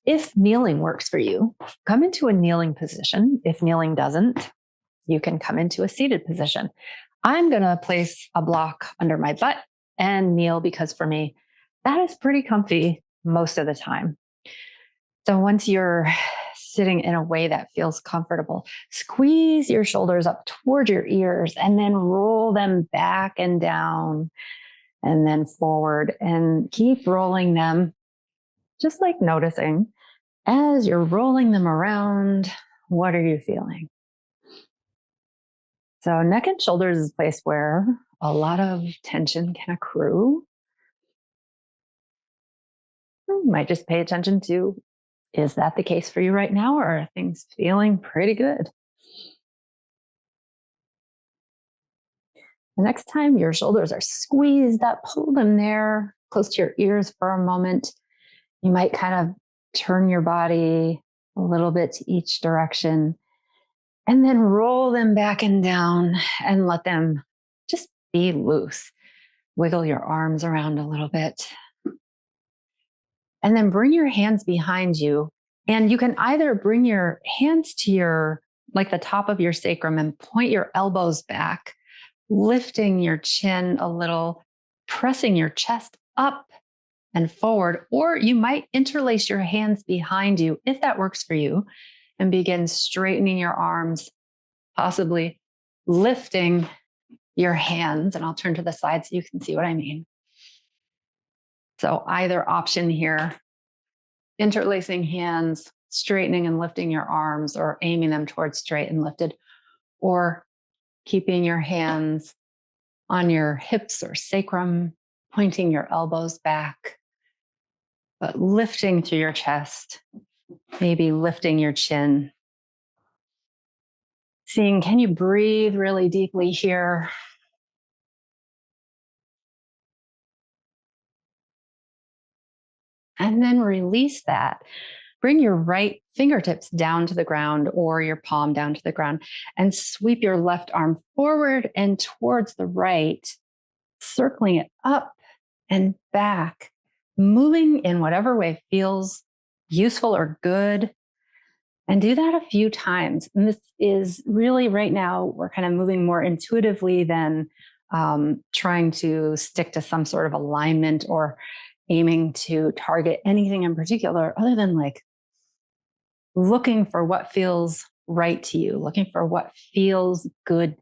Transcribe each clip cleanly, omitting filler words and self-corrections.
If kneeling works for you, come into a kneeling position. If kneeling doesn't, you can come into a seated position. I'm going to place a block under my butt and kneel because for me, that is pretty comfy most of the time. So once you're sitting in a way that feels comfortable, squeeze your shoulders up toward your ears and then roll them back and down and then forward and keep rolling them, just like noticing as you're rolling them around, what are you feeling? So neck and shoulders is a place where a lot of tension can accrue. You might just pay attention to, is that the case for you right now, or are things feeling pretty good? The next time your shoulders are squeezed up, pull them there close to your ears for a moment. You might kind of turn your body a little bit to each direction and then roll them back and down and let them just be loose. Wiggle your arms around a little bit. And then bring your hands behind you. And you can either bring your hands to like the top of your sacrum and point your elbows back, lifting your chin a little, pressing your chest up and forward, or you might interlace your hands behind you if that works for you and begin straightening your arms, possibly lifting your hands. And I'll turn to the side so you can see what I mean. So either option here, interlacing hands, straightening and lifting your arms, or aiming them towards straight and lifted, or keeping your hands on your hips or sacrum, pointing your elbows back, but lifting through your chest, maybe lifting your chin. Seeing, can you breathe really deeply here? And then release that. Bring your right fingertips down to the ground or your palm down to the ground and sweep your left arm forward and towards the right, circling it up and back, moving in whatever way feels useful or good. And do that a few times. And this is really right now, we're kind of moving more intuitively than trying to stick to some sort of alignment or aiming to target anything in particular, other than like looking for what feels right to you, looking for what feels good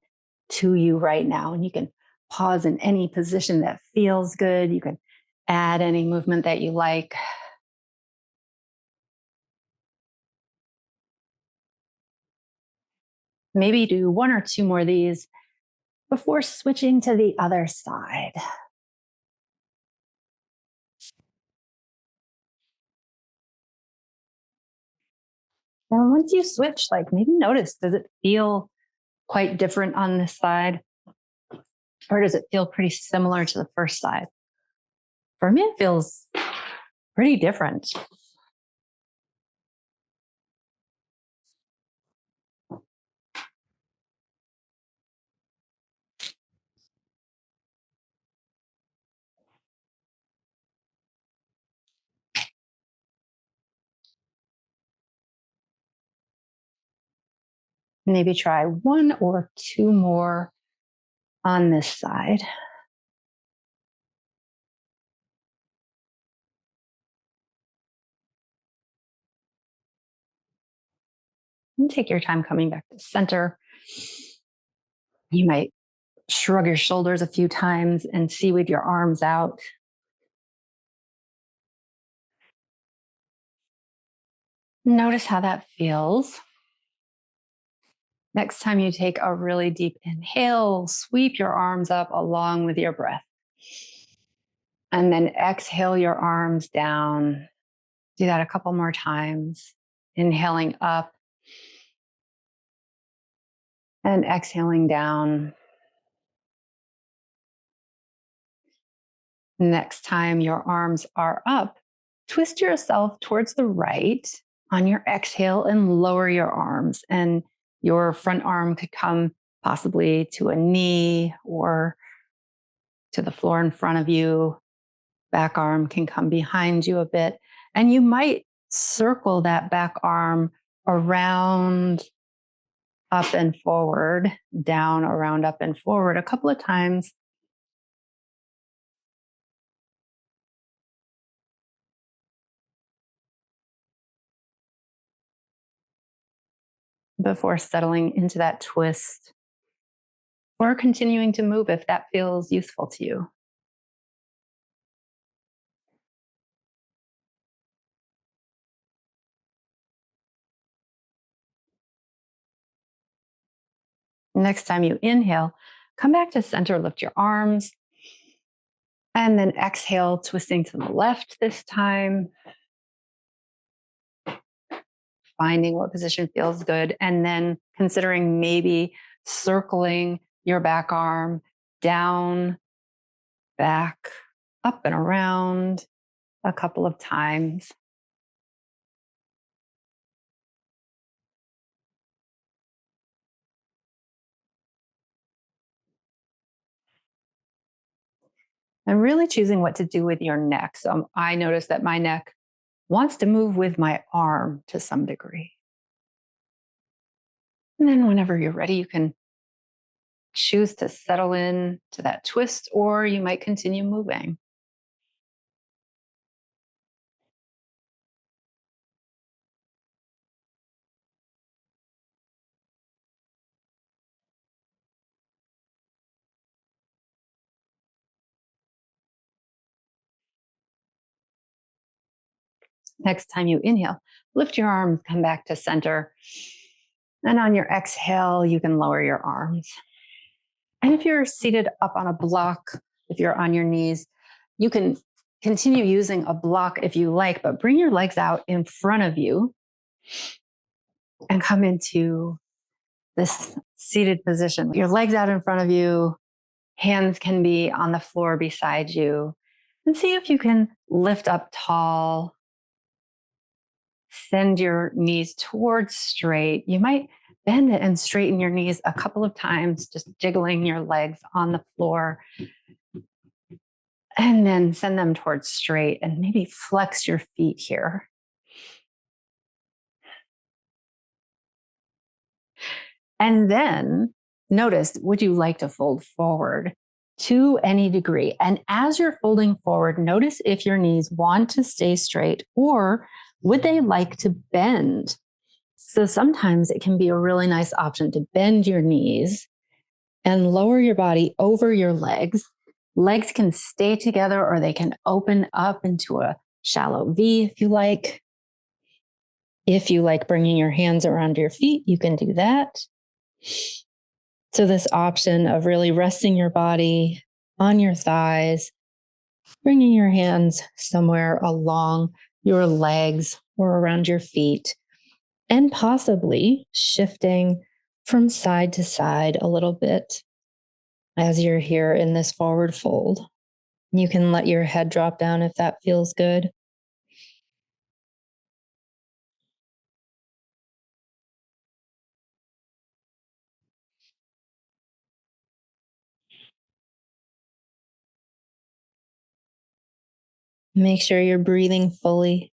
to you right now. And you can pause in any position that feels good. You can add any movement that you like. Maybe do one or two more of these before switching to the other side. And once you switch, like maybe notice, does it feel quite different on this side? Or does it feel pretty similar to the first side? For me, it feels pretty different. Maybe try one or two more on this side. And take your time coming back to center. You might shrug your shoulders a few times and see with your arms out. Notice how that feels. Next time you take a really deep inhale, sweep your arms up along with your breath. And then exhale your arms down. Do that a couple more times. Inhaling up and exhaling down. Next time your arms are up, twist yourself towards the right on your exhale and lower your arms. And your front arm could come possibly to a knee or to the floor in front of you. Back arm can come behind you a bit. And you might circle that back arm around, up and forward, down, around, up and forward a couple of times. Before settling into that twist or continuing to move if that feels useful to you. Next time you inhale, come back to center, lift your arms, and then exhale, twisting to the left this time, finding what position feels good, and then considering maybe circling your back arm down, back, up, and around a couple of times. And really choosing what to do with your neck. So I notice that my neck wants to move with my arm to some degree. And then whenever you're ready, you can choose to settle in to that twist, or you might continue moving. Next time you inhale, lift your arms, come back to center. And on your exhale, you can lower your arms. And if you're seated up on a block, if you're on your knees, you can continue using a block if you like, but bring your legs out in front of you and come into this seated position. Your legs out in front of you, hands can be on the floor beside you, and see if you can lift up tall. Send your knees towards straight. You might bend and straighten your knees a couple of times, just jiggling your legs on the floor. And then send them towards straight and maybe flex your feet here. And then notice, would you like to fold forward to any degree? And as you're folding forward, notice if your knees want to stay straight or would they like to bend? So sometimes it can be a really nice option to bend your knees and lower your body over your legs. Legs can stay together or they can open up into a shallow V if you like. If you like bringing your hands around your feet, you can do that. So this option of really resting your body on your thighs, bringing your hands somewhere along your legs or around your feet, and possibly shifting from side to side a little bit as you're here in this forward fold. You can let your head drop down if that feels good. Make sure you're breathing fully.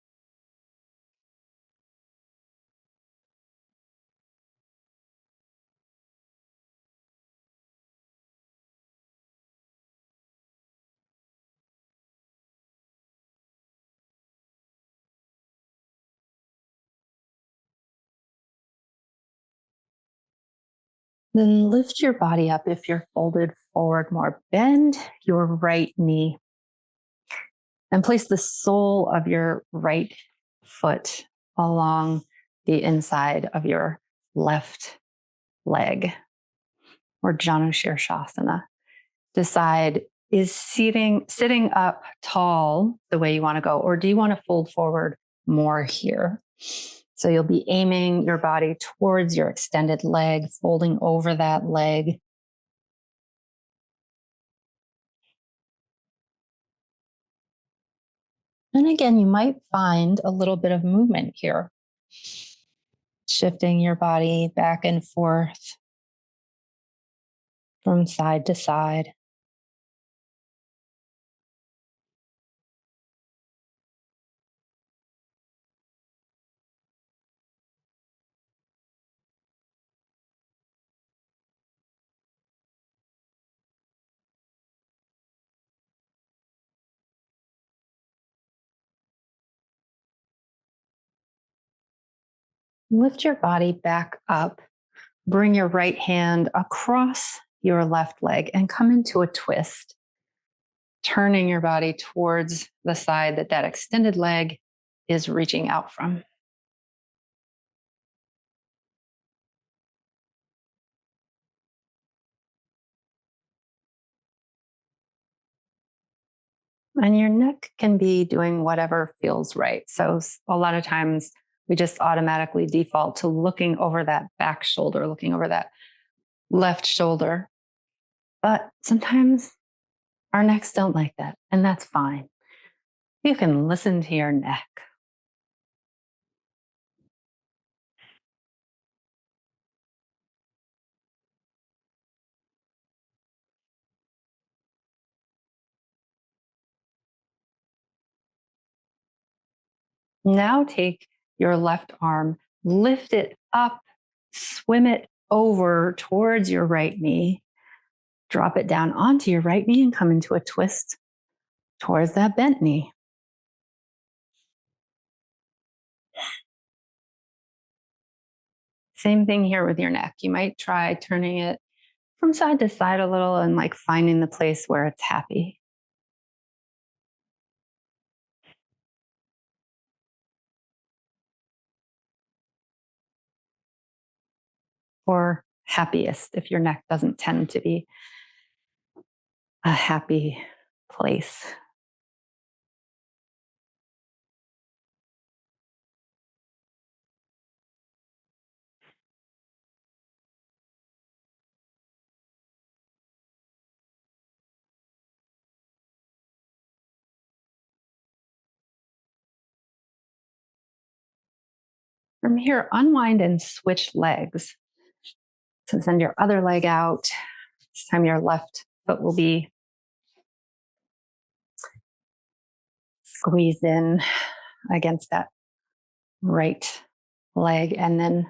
Then lift your body up if you're folded forward more. Bend your right knee and place the sole of your right foot along the inside of your left leg, or Janu Shirshasana. Decide, is sitting up tall the way you want to go, or do you want to fold forward more here? So you'll be aiming your body towards your extended leg, folding over that leg. And again, you might find a little bit of movement here, shifting your body back and forth from side to side. Lift your body back up. Bring your right hand across your left leg and come into a twist, turning your body towards the side that extended leg is reaching out from. And your neck can be doing whatever feels right. So a lot of times we just automatically default to looking over that back shoulder, looking over that left shoulder. But sometimes our necks don't like that, and that's fine. You can listen to your neck. Now take your left arm, lift it up, swim it over towards your right knee, drop it down onto your right knee and come into a twist towards that bent knee. Same thing here with your neck. You might try turning it from side to side a little and like finding the place where it's happy or happiest if your neck doesn't tend to be a happy place. From here, unwind and switch legs. So send your other leg out. This time your left foot will be squeezed in against that right leg and then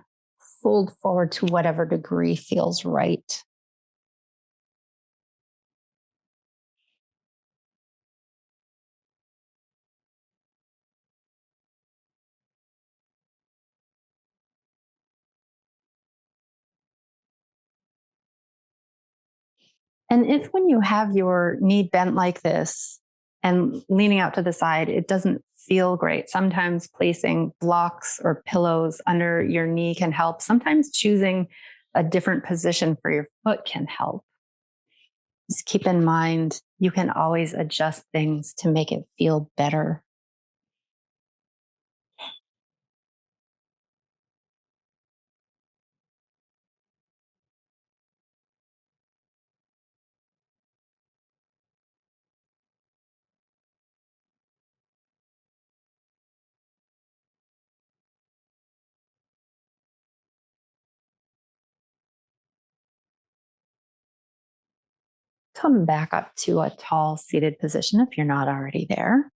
fold forward to whatever degree feels right. And if when you have your knee bent like this and leaning out to the side, it doesn't feel great. Sometimes placing blocks or pillows under your knee can help. Sometimes choosing a different position for your foot can help. Just keep in mind, you can always adjust things to make it feel better. Come back up to a tall seated position if you're not already there.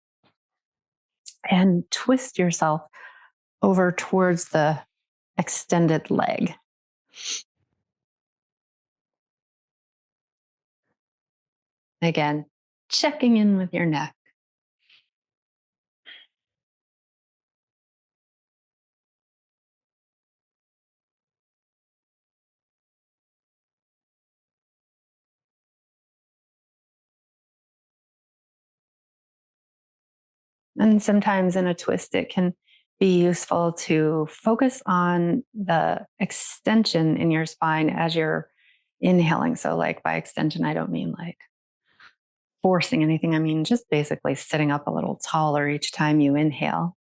And twist yourself over towards the extended leg. Again, checking in with your neck. And sometimes in a twist, it can be useful to focus on the extension in your spine as you're inhaling. So, like by extension, I don't mean like forcing anything. I mean just basically sitting up a little taller each time you inhale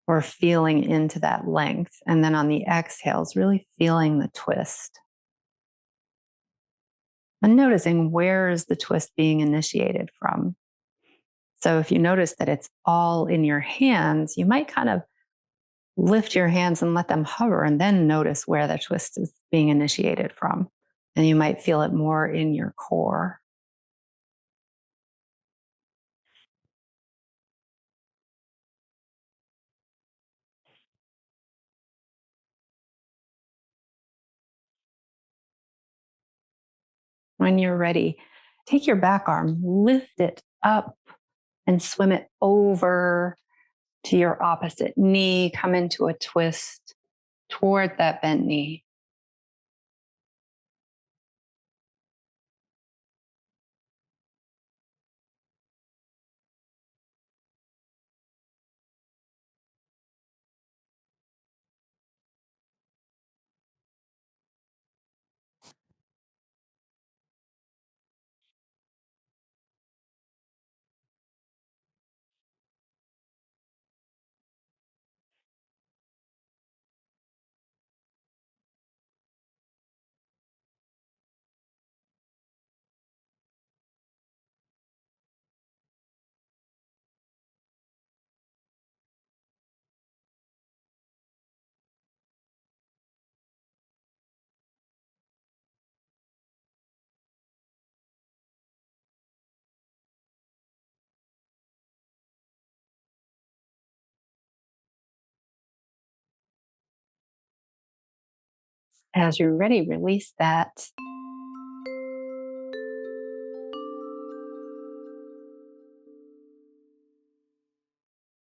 or feeling into that length. And then on the exhales, really feeling the twist and noticing where is the twist being initiated from. So if you notice that it's all in your hands, you might kind of lift your hands and let them hover and then notice where the twist is being initiated from. And you might feel it more in your core. When you're ready, take your back arm, lift it up and swim it over To your opposite knee, come into a twist toward that bent knee. As you're ready, release that.